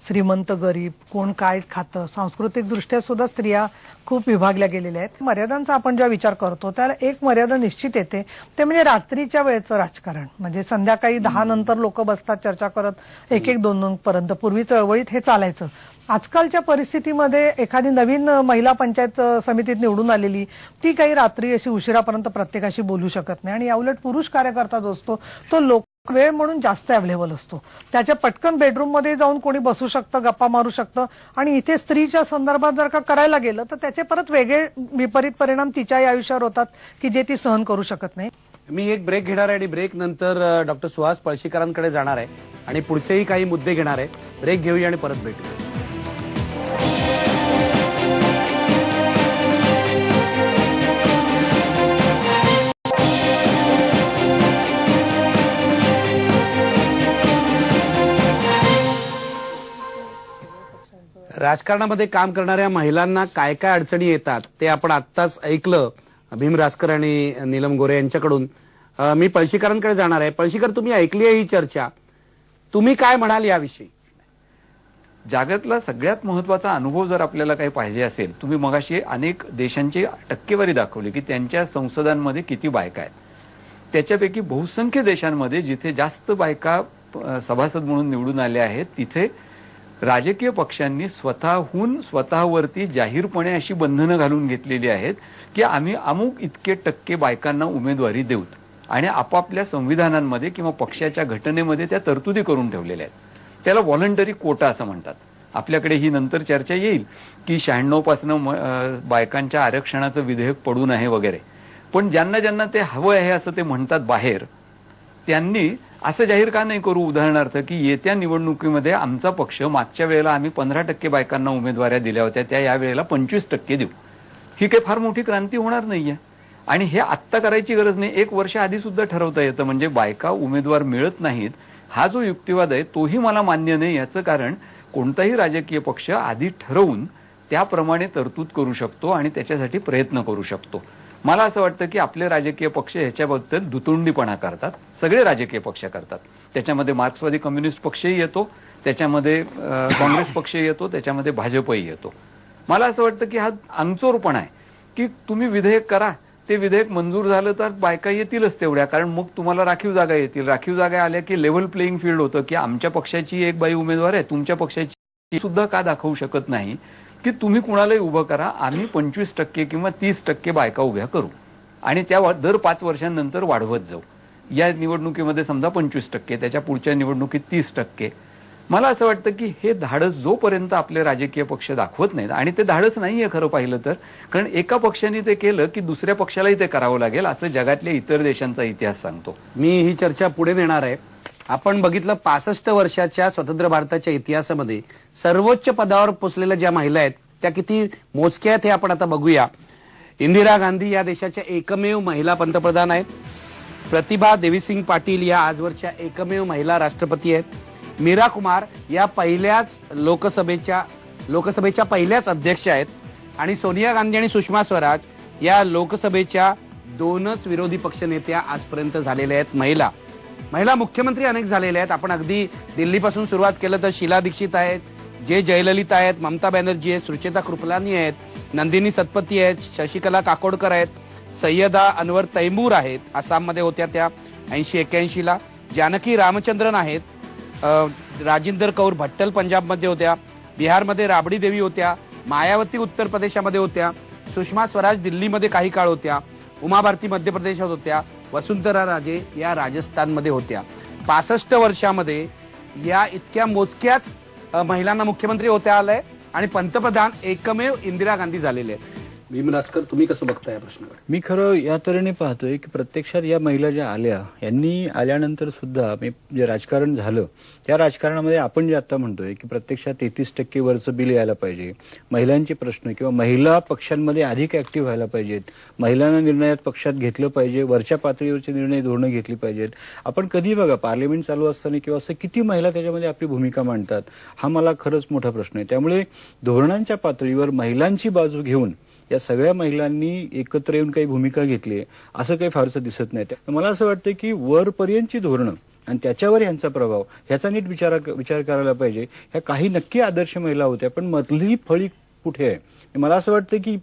श्रीमंत गरीब, कोण काय खातं, सांस्कृतिक दृष्ट्या सुद्धा स्त्रिया खूप विभागल्या गेलेल्या आहेत. मर्यादांचा आपण जेव्हा विचार करतो त्याला एक मर्यादा निश्चित येते ते म्हणजे रात्रीच्या वेळेचं राजकारण. म्हणजे संध्याकाळी 10 नंतर लोक बसतात चर्चा करत 1-2 पर्यंत. पूर्वी चळवळीत हे चालायचं. आजकालच्या परिस्थितीमध्ये एखादी नवीन महिला पंचायत समितीत निवडून आलेली ती काही रात्री अशी उशिरापर्यंत प्रत्येकाशी बोलू शकत नाही. आणि याउलट पुरुष कार्यकर्ता जो असतो तो लोक वेळ म्हणून जास्त अवेलेबल असतो. त्याच्या पटकन बेडरूम मध्ये जाऊन कोणी बसू शकतं, गप्पा मारू शकतं. आणि इथे स्त्रीच्या संदर्भात जर का करायला गेलं तर त्याचे परत वेगळे विपरीत परिणाम तिच्याही आयुष्यावर होतात की जे ती सहन करू शकत नाही. मी एक ब्रेक घेणार आहे आणि ब्रेक नंतर डॉक्टर सुहास पळशीकरांकडे जाणार आहे आणि पुढचेही काही मुद्दे घेणार आहे. ब्रेक घेऊया आणि परत भेटूया. राजकारणामध्ये काम करणाऱ्या महिलांना काय काय अडचणी येतात ते आपण आत्ताच ऐकलं भीम रासकर आणि नीलम गोरे यांच्याकडून. मी पळशीकरांकडे जाणार आहे. पळशीकर, तुम्ही ऐकली आहे ही चर्चा, तुम्ही काय म्हणाल याविषयी? जगातला सगळ्यात महत्वाचा अनुभव जर आपल्याला काही पाहिजे असेल, तुम्ही मगाशी अनेक देशांची टक्केवारी दाखवली की त्यांच्या संसदांमध्ये किती बायका आहेत. त्याच्यापैकी बहुसंख्य देशांमध्ये जिथे जास्त बायका सभासद म्हणून निवडून आल्या आहेत तिथे राजकीय पक्षांनी स्वतःवरती जाहीरपणे अशी बंधनं घालून घेतलेली आहेत की आम्ही अमुक इतके टक्के बायकांना उमेदवारी देऊत. आणि आपापल्या संविधानांमध्ये किंवा पक्षाच्या घटनेमध्ये त्या तरतुदी करून ठेवलेल्या आहेत. त्याला व्हॉलंटरी कोटा असं म्हणतात. आपल्याकडे ही नंतर चर्चा येईल की 96 पासून बायकांच्या आरक्षणाचं विधेयक पडून आहे वगैरे. पण ज्यांना ज्यांना ते हवं आहे असं ते म्हणतात बाहेर, त्यांनी असं जाहीर का नाही करू उदाहरणार्थ की येत्या निवडणुकीमध्ये आमचा पक्ष मागच्या वेळेला आम्ही 15% बायकांना उमेदवाऱ्या दिल्या होत्या त्या यावेळेला 25% देऊ. ही काही फार मोठी क्रांती होणार नाहीये. आणि हे आत्ता करायची गरज नाही, 1 वर्ष आधी सुद्धा ठरवता येतं. म्हणजे बायका उमेदवार मिळत नाहीत हा जो युक्तिवाद आहे तोही मला मान्य नाही. याचं कारण कोणताही राजकीय पक्ष आधी ठरवून त्याप्रमाणे तरतूद करू शकतो आणि त्याच्यासाठी प्रयत्न करू शकतो. मला असं वाटतं की आपले राजकीय पक्ष ह्याच्याबद्दल दुतुंडीपणा करतात. सगळे राजकीय पक्ष करतात. त्याच्यामध्ये मार्क्सवादी कम्युनिस्ट पक्षही येतो, त्याच्यामध्ये काँग्रेस पक्षही येतो, त्याच्यामध्ये भाजपही येतो. मला असं वाटतं की हा अंगचोरपणा आहे की तुम्ही विधेयक करा, ते विधेयक मंजूर झालं तर बायका येतीलच तेवढ्या, कारण मग तुम्हाला राखीव जागा येतील. राखीव जागा आल्या की लेव्हल प्लेईंग फील्ड होतं की आमच्या पक्षाची एक बाई उमेदवार आहे, तुमच्या पक्षाची सुद्धा का दाखवू शकत नाही की तुम्ही कुणालाही उभं करा, आम्ही 25% किंवा 30% बायका उभ्या करू आणि त्या दर 5 वर्षांनंतर वाढवत जाऊ. या निवडणुकीमध्ये समजा 25%, त्याच्या पुढच्या निवडणुकीत 30%. मला असं वाटतं की हे धाडस जोपर्यंत आपले राजकीय पक्ष दाखवत नाहीत, आणि ते धाडस नाहीये खरं पाहिलं तर, कारण एका पक्षाने ते केलं की दुसऱ्या पक्षालाही ते करावं लागेल असं जगातल्या इतर देशांचा इतिहास सांगतो. मी ही चर्चा पुढे नेणार आहे. आपण बघितलं 65 वर्षाच्या स्वतंत्र भारताच्या इतिहासामध्ये सर्वोच्च पदावर पोचलेल्या ज्या महिला आहेत त्या किती मोजक्या आहेत हे आपण आता बघूया. इंदिरा गांधी या देशाच्या एकमेव महिला पंतप्रधान आहेत. प्रतिभा देवीसिंग पाटील या आजवरच्या एकमेव महिला राष्ट्रपती आहेत. मीरा कुमार या लोकसभेच्या पहिल्याच अध्यक्ष आहेत. आणि सोनिया गांधी आणि सुषमा स्वराज या लोकसभेच्या 2च विरोधी पक्षनेत्या आजपर्यंत झालेल्या आहेत महिला. महिला मुख्यमंत्री अनेक झालेल्या आहेत. आपण अगदी दिल्लीपासून सुरुवात केलं तर शीला दीक्षित आहेत, जे जयललिता आहेत, ममता बॅनर्जी आहेत, सुचेता कृपलानी आहेत, नंदिनी सतपथी आहेत, शशिकला काकोडकर आहेत, सय्यदा अनवर तैमूर आहेत, आसाममध्ये होत्या त्या 80-81 ला, जानकी रामचंद्रन आहेत, राजिंदर कौर भट्टल पंजाबमध्ये होत्या, बिहारमध्ये राबडी देवी होत्या, मायावती उत्तर प्रदेशामध्ये होत्या, सुषमा स्वराज दिल्लीमध्ये काही काळ होत्या, उमा भारती मध्य प्रदेशात होत्या, वसुंधरा राजे या राजस्थानमध्ये होत्या. 65 वर्षामध्ये या इतक्या मोजक्याच महिलांना मुख्यमंत्री होता आलंय आणि पंतप्रधान एकमेव इंदिरा गांधी झालेले आहेत. भीमराजकर, तुम्ही कसं बघताय या प्रश्नावर? मी खरं या तऱ्हेने पाहतोय की प्रत्यक्षात या महिला ज्या आल्या, यांनी आल्यानंतर सुद्धा जे राजकारण झालं त्या राजकारणामध्ये आपण जे आता म्हणतोय की प्रत्यक्षात 33% वरचं बिल यायला पाहिजे, महिलांचे प्रश्न किंवा महिला पक्षांमध्ये अधिक ऍक्टिव्ह व्हायला पाहिजेत, महिलांना निर्णयात पक्षात घेतलं पाहिजे, वरच्या पातळीवरचे निर्णय धोरणं घेतली पाहिजेत. आपण कधी बघा पार्लमेंट चालू असताना किंवा असं किती महिला त्याच्यामध्ये आपली भूमिका मांडतात, हा मला खरंच मोठा प्रश्न आहे. त्यामुळे धोरणांच्या पातळीवर महिलांची बाजू घेऊन या सगळ्या महिलांनी एकत्र येऊन काही भूमिका घेतली असं काही फारसं दिसत नाही. मला असं वाटतं की वरपर्यंतची धोरणं आणि त्याच्यावर यांचा प्रभाव ह्याचा नीट विचार करायला पाहिजे. ह्या काही नक्की आदर्श महिला होत्या, पण मधली फळी कुठे आहे? मला असं वाटतं की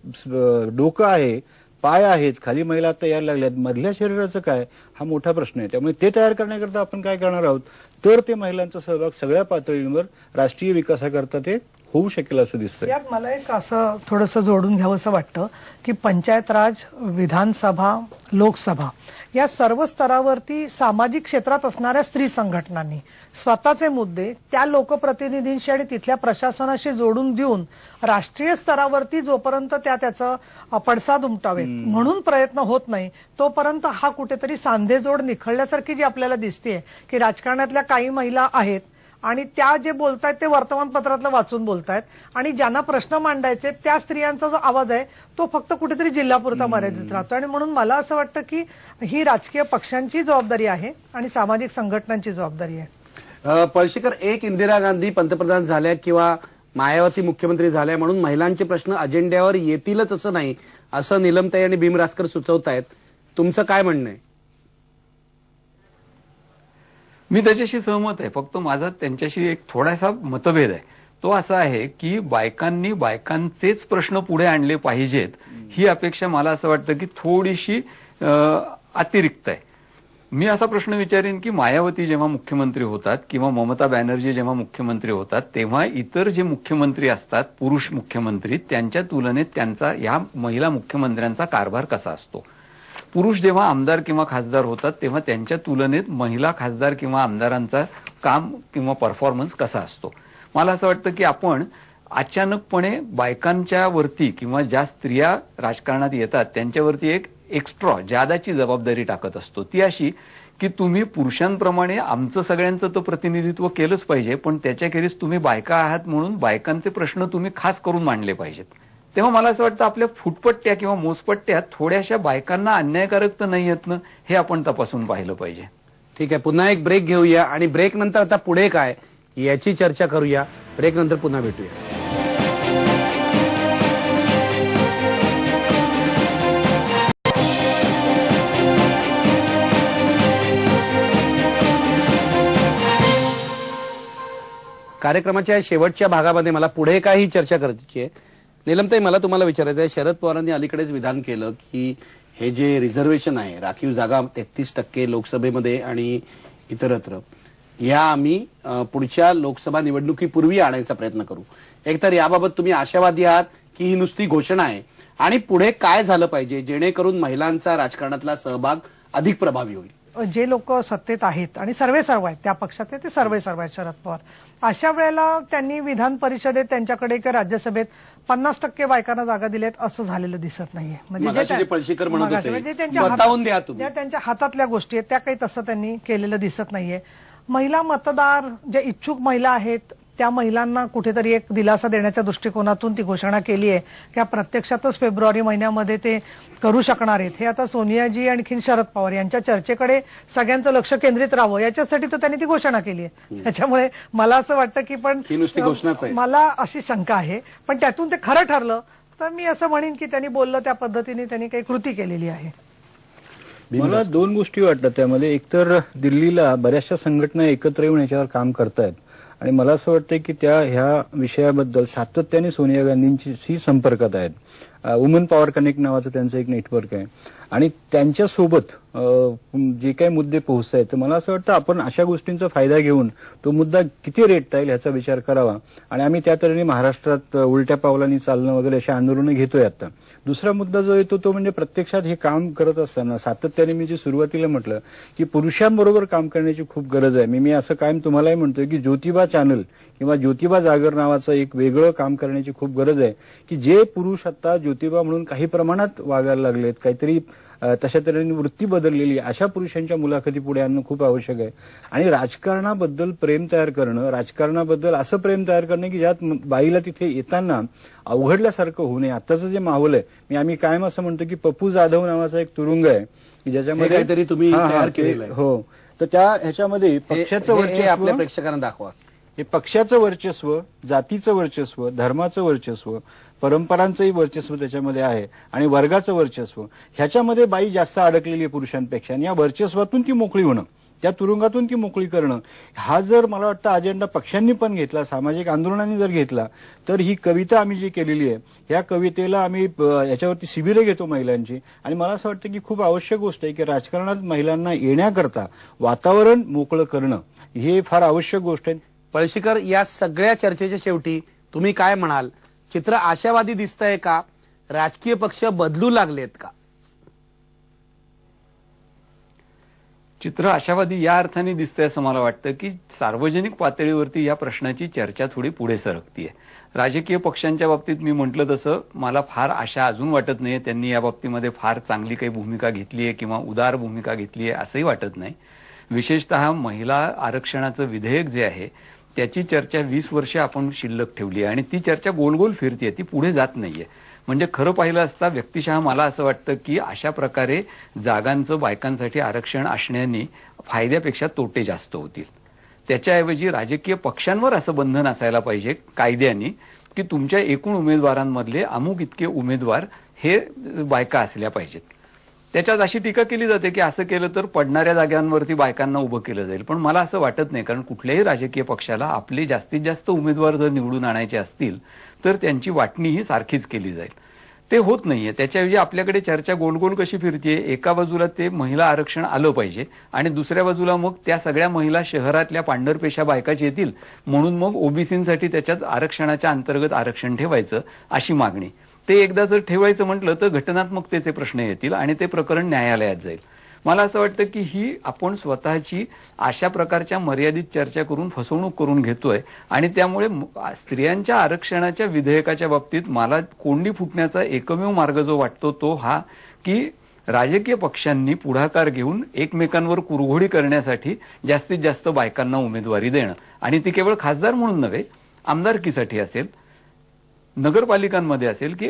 डोकं आहे, पाय आहेत, खाली महिला आता यायला लागल्यात, मधल्या शरीराचं काय, हा मोठा प्रश्न आहे. त्यामुळे ते तयार करण्याकरता आपण काय करणार आहोत, तर ते महिलांचा सहभाग सगळ्या पातळींवर राष्ट्रीय विकासाकरता ते होऊ शकेल असं दिसतं. यात मला एक असं थोडंसं जोडून घ्यावं असं वाटतं की पंचायत राज, विधानसभा, लोकसभा या सर्व स्तरावरती सामाजिक क्षेत्रात असणाऱ्या स्त्री संघटनांनी स्वतःचे मुद्दे त्या लोकप्रतिनिधींशी आणि तिथल्या प्रशासनाशी जोडून देऊन राष्ट्रीय स्तरावरती जोपर्यंत त्याचा पडसाद उमटावेत म्हणून प्रयत्न होत नाही तोपर्यंत हा कुठेतरी सांधेजोड निखळल्यासारखी जी आपल्याला दिसतेय की राजकारणातल्या काही महिला आहेत आणि त्या जे बोलतायत ते वर्तमानपत्रातलं वाचून बोलतायत आणि ज्यांना प्रश्न मांडायचे त्या स्त्रियांचा जो आवाज आहे तो फक्त कुठेतरी जिल्हापुरता मर्यादित राहतो. आणि म्हणून मला असं वाटतं की ही राजकीय पक्षांची जबाबदारी आहे आणि सामाजिक संघटनांची जबाबदारी आहे. पळशीकर, एक इंदिरा गांधी पंतप्रधान झाल्या किंवा मायावती मुख्यमंत्री झाल्या म्हणून महिलांचे प्रश्न अजेंड्यावर येतीलच असं नाही, असं नीलमताई आणि भीमराजकर सुचवतायत. तुमचं काय म्हणणं आहे? मी त्याच्याशी सहमत आहे, फक्त माझा त्यांच्याशी एक थोडासा मतभेद आहे. तो असा आहे की बायकांनी बायकांचेच प्रश्न पुढे आणले पाहिजेत ही अपेक्षा मला असं वाटतं की थोडीशी अतिरिक्त आहे. मी असा प्रश्न विचारेन की मायावती जेव्हा मुख्यमंत्री होतात किंवा ममता बॅनर्जी जेव्हा मुख्यमंत्री होतात तेव्हा इतर जे मुख्यमंत्री असतात, पुरुष मुख्यमंत्री, त्यांच्या तुलनेत त्यांचा या महिला मुख्यमंत्र्यांचा कारभार कसा असतो? पुरुष जेव्हा आमदार किंवा खासदार होतात तेव्हा त्यांच्या तुलनेत महिला खासदार किंवा आमदारांचा काम किंवा परफॉर्मन्स कसा असतो? मला असं वाटतं की आपण अचानकपणे बायकांच्या वरती किंवा ज्या स्त्रिया राजकारणात येतात त्यांच्यावरती एक एक्स्ट्रा जादाची जबाबदारी टाकत असतो. ती अशी की तुम्ही पुरुषांप्रमाणे आमचं सगळ्यांचं तर प्रतिनिधित्व केलंच पाहिजे, पण त्याच्याखेरीज तुम्ही बायका आहात म्हणून बायकांचे प्रश्न तुम्ही खास करून मांडले पाहिजेत. तेव्हा मला असं वाटतं आपल्या फुटपट्ट्या किंवा मोजपट्ट्यात थोड्याशा बायकांना अन्यायकारक तर नाही येत ना, हे आपण तपासून पाहिलं पाहिजे. ठीक आहे, पुन्हा एक ब्रेक घेऊया आणि ब्रेक नंतर आता पुढे काय याची चर्चा करूया. ब्रेक नंतर पुन्हा भेटूया. कार्यक्रमाच्या शेवटच्या भागामध्ये मला पुढे काही चर्चा करायची आहे. नीलमताई, मला तुम्हाला विचारायचं आहे, शरद पवारांनी अलीकडेच विधान केलं की हे जे रिझर्वेशन आहे, राखीव जागा 33% लोकसभेमध्ये आणि इतरत्र, या आम्ही पुढच्या लोकसभा निवडणुकीपूर्वी आणायचा प्रयत्न करू. एकतर याबाबत तुम्ही आशावादी आहात की ही नुसती घोषणा आहे आणि पुढे काय झालं पाहिजे जेणेकरून महिलांचा राजकारणातला सहभाग अधिक प्रभावी होईल? जे लोक सत्तेत आहेत आणि सर्वेसर्व आहेत त्या पक्षातले ते सर्वेसर्व आहेत शरद पवार, अशा वेळेला त्यांनी विधान परिषदेत त्यांच्याकडे किंवा राज्यसभेत 50% बायकांना जागा दिल्यात असं झालेलं दिसत नाहीये. म्हणजे पळशीकर म्हणत होते, म्हणजे त्यांच्या हातातल्या गोष्टी आहेत त्या काही तसं त्यांनी केलेलं दिसत नाहीये. महिला मतदार ज्या इच्छुक महिला आहेत त्या महिलांना कुठेतरी एक दिलासा देण्याच्या दृष्टिकोनातून ती घोषणा केली आहे की प्रत्यक्षातच फेब्रुवारी महिन्यामध्ये ते करू शकणार आहेत. हे आता सोनियाजी आणखी शरद पवार यांच्या चर्चेकडे सगळ्यांचं लक्ष केंद्रित राहावं याच्यासाठी तर त्यांनी ती घोषणा केली आहे. त्याच्यामुळे मला असं वाटतं की पण मला अशी शंका आहे, पण त्यातून ते खरं ठरलं तर मी असं म्हणेन की त्यांनी बोललं त्या पद्धतीने त्यांनी काही कृती केलेली आहे. मला दोन गोष्टी वाटतात त्यामध्ये. एकतर दिल्लीला बऱ्याचशा संघटना एकत्र येऊन याच्यावर काम करतायत आणि मला असं वाटतं की त्या ह्या विषयाबद्दल सातत्याने सोनिया गांधींशी संपर्कात आहेत. वुमन पॉवर कनेक्ट नावाचं त्यांचं एक नेटवर्क आहे आणि त्यांच्यासोबत जे काही मुद्दे पोहोचत आहेत तर मला असं वाटतं आपण अशा गोष्टींचा फायदा घेऊन तो मुद्दा किती रेटता येईल ह्याचा विचार करावा आणि आम्ही त्या तऱ्हेने महाराष्ट्रात उलट्या पावलांनी चालणं वगैरे अशा आंदोलनं घेतोय आता. दुसरा मुद्दा जो येतो तो म्हणजे प्रत्यक्षात हे काम करत असताना सातत्याने मी जे सुरुवातीला म्हटलं की पुरुषांबरोबर काम करण्याची खूप गरज आहे. मी असं कायम तुम्हालाही म्हणतोय की ज्योतिबा चॅनल किंवा ज्योतिबा जागर नावाचं एक वेगळं काम करण्याची खूप गरज आहे की जे पुरुष आता ज्योतिबा म्हणून काही प्रमाणात वागायला लागलेत, काहीतरी तशा तऱ्हेने वृत्ती बदललेली अशा पुरुषांच्या मुलाखती पुढे आणणं खूप आवश्यक आहे. आणि राजकारणाबद्दल प्रेम तयार करणं, राजकारणाबद्दल असं प्रेम तयार करणं की ज्यात बाईला तिथे येताना अवघडल्यासारखं होऊ नये. आताचं जे माहोल आहे, आम्ही कायम असं म्हणतो की पप्पू जाधव नावाचा एक तुरुंग आहे की ज्याच्यामध्ये काहीतरी तुम्ही तयार केलेलं आहे. हो, तर त्या ह्याच्यामध्ये पक्षाचं वर्चस्व आपल्या प्रेक्षकांना दाखवा. हे पक्षाचं वर्चस्व, जातीचं वर्चस्व, धर्माचं वर्चस्व, परंपरांचंही वर्चस्व त्याच्यामध्ये आहे आणि वर्गाचं वर्चस्व, ह्याच्यामध्ये बाई जास्त अडकलेली आहे पुरुषांपेक्षा आणि या वर्चस्वातून ती मोकळी होणं, त्या तुरुंगातून ती मोकळी करणं, हा जर मला वाटतं अजेंडा पक्षांनी पण घेतला, सामाजिक आंदोलनांनी जर घेतला तर ही कविता आम्ही जी केलेली आहे या कवितेला आम्ही याच्यावरती शिबिरं घेतो महिलांची आणि मला असं वाटतं की खूप आवश्यक गोष्ट आहे की राजकारणात महिलांना येण्याकरता वातावरण मोकळं करणं हे फार आवश्यक गोष्ट आहे. पळशीकर, या सगळ्या चर्चेच्या शेवटी तुम्ही काय म्हणाल? चित्र आशावादी दिसतंय का? राजकीय पक्ष बदलू लागलेत का? चित्र आशावादी या अर्थाने दिसतंय असं मला वाटतं की सार्वजनिक पातळीवरती या प्रश्नाची चर्चा थोडी पुढे सरकतीये. राजकीय पक्षांच्या बाबतीत मी म्हटलं तसं मला फार आशा अजून वाटत नाहीये. त्यांनी या बाबतीमध्ये फार चांगली काही भूमिका घेतली आहे किंवा उदार भूमिका घेतली आहे असंही वाटत नाही. विशेषतः महिला आरक्षणाचं विधेयक जे आहे त्याची चर्चा 20 वर्षे आपण शिल्लक ठेवली आहे आणि ती चर्चा गोल फिरतीये, ती पुढे जात नाहीये. म्हणजे खरं पाहिलं असता व्यक्तिशः मला असं वाटतं की अशा प्रकारे जागांचं बायकांसाठी आरक्षण असण्याने फायद्यापेक्षा तोटे जास्त होतील. त्याच्याऐवजी राजकीय पक्षांवर असं बंधन असायला पाहिजे कायद्याने की तुमच्या एकूण उमेदवारांमधले अमुक इतके उमेदवार हे बायका असल्या पाहिजेत. त्याच्यात अशी टीका केली जाते की असं केलं तर पडणाऱ्या जागांवरती बायकांना उभं केलं जाईल, पण मला असं वाटत नाही. कारण कुठल्याही राजकीय पक्षाला आपले जास्तीत जास्त उमेदवार जर निवडून आणायचे असतील तर त्यांची वाटणी ही सारखीच केली जाईल. ते होत नाहीये. त्याच्याऐवजी आपल्याकडे चर्चा गोल कशी फिरतीये, एका बाजूला ते महिला आरक्षण आलं पाहिजे आणि दुसऱ्या बाजूला मग त्या सगळ्या महिला शहरातल्या पांढरपेशा बायकाच येतील म्हणून मग ओबीसींसाठी त्याच्यात आरक्षणाच्या अंतर्गत आरक्षण ठेवायचं अशी मागणी. ते एकदा जर ठेवायचं म्हटलं तर घटनात्मकतेचे प्रश्न येतील आणि ते प्रकरण न्यायालयात जाईल. मला असं वाटतं की ही आपण स्वतःची अशा प्रकारच्या मर्यादित चर्चा करून फसवणूक करून घेतोय आणि त्यामुळे स्त्रियांच्या आरक्षणाच्या विधेयकाच्या बाबतीत मला कोंडी फुटण्याचा एकमेव मार्ग जो वाटतो तो हा की राजकीय पक्षांनी पुढाकार घेऊन एकमेकांवर कुरघोडी करण्यासाठी जास्तीत जास्त बायकांना उमेदवारी देणं आणि ती केवळ खासदार म्हणून नव्हे, आमदारकीसाठी असेल, नगरपालिकांमध्ये असेल की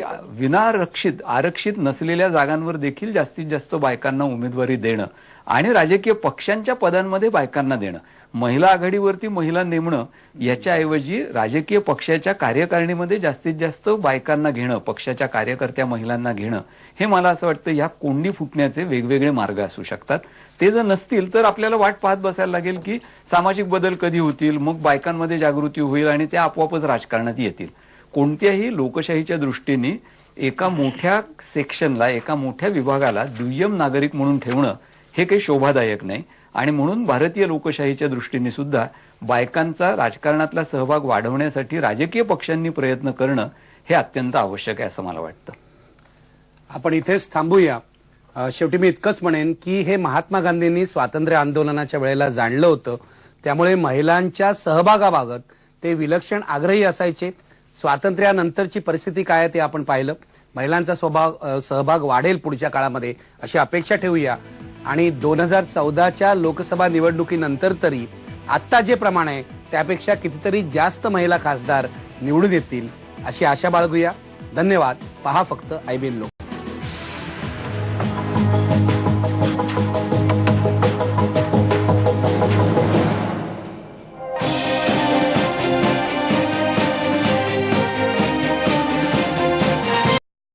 आरक्षित नसलेल्या जागांवर देखील जास्तीत जास्त बायकांना उमेदवारी देणं आणि राजकीय पक्षांच्या पदांमध्ये बायकांना देणं. महिला आघाडीवरती महिला नेमणं याच्याऐवजी राजकीय पक्षाच्या कार्यकारिणीमध्ये जास्तीत जास्त बायकांना घेणं, पक्षाच्या कार्यकर्त्या महिलांना घेणं, हे मला असं वाटतं या कोंडी फुटण्याचे वेगवेगळे मार्ग असू शकतात. ते जर नसतील तर आपल्याला वाट पाहत बसायला लागेल की सामाजिक बदल कधी होतील, मग बायकांमध्ये जागृती होईल आणि त्या आपोआपच राजकारणात येतील. कोणत्याही लोकशाहीच्या दृष्टीने एका मोठ्या सेक्शनला, एका मोठ्या विभागाला दुय्यम नागरिक म्हणून ठेवणं हे काही शोभादायक नाही आणि म्हणून भारतीय लोकशाहीच्या दृष्टीने सुद्धा बायकांचा राजकारणातला सहभाग वाढवण्यासाठी राजकीय पक्षांनी प्रयत्न करणं हे अत्यंत आवश्यक आहे असं मला वाटतं. आपण इथेच थांबूया. शेवटी मी इतकंच म्हणेन की हे महात्मा गांधींनी स्वातंत्र्य आंदोलनाच्या वेळेला जाणलं होतं, त्यामुळे महिलांच्या सहभागाबाबत ते विलक्षण आग्रही असायचे. स्वातंत्र्यानंतरची परिस्थिती काय आहे ते आपण पाहिलं. महिलांचा सहभाग वाढेल पुढच्या काळामध्ये अशी अपेक्षा ठेवूया आणि 2014च्या लोकसभा निवडणुकीनंतर तरी आत्ता जे प्रमाण आहे त्यापेक्षा कितीतरी जास्त महिला खासदार निवडून येतील अशी आशा बाळगूया. धन्यवाद. पहा फक्त IBN लोक.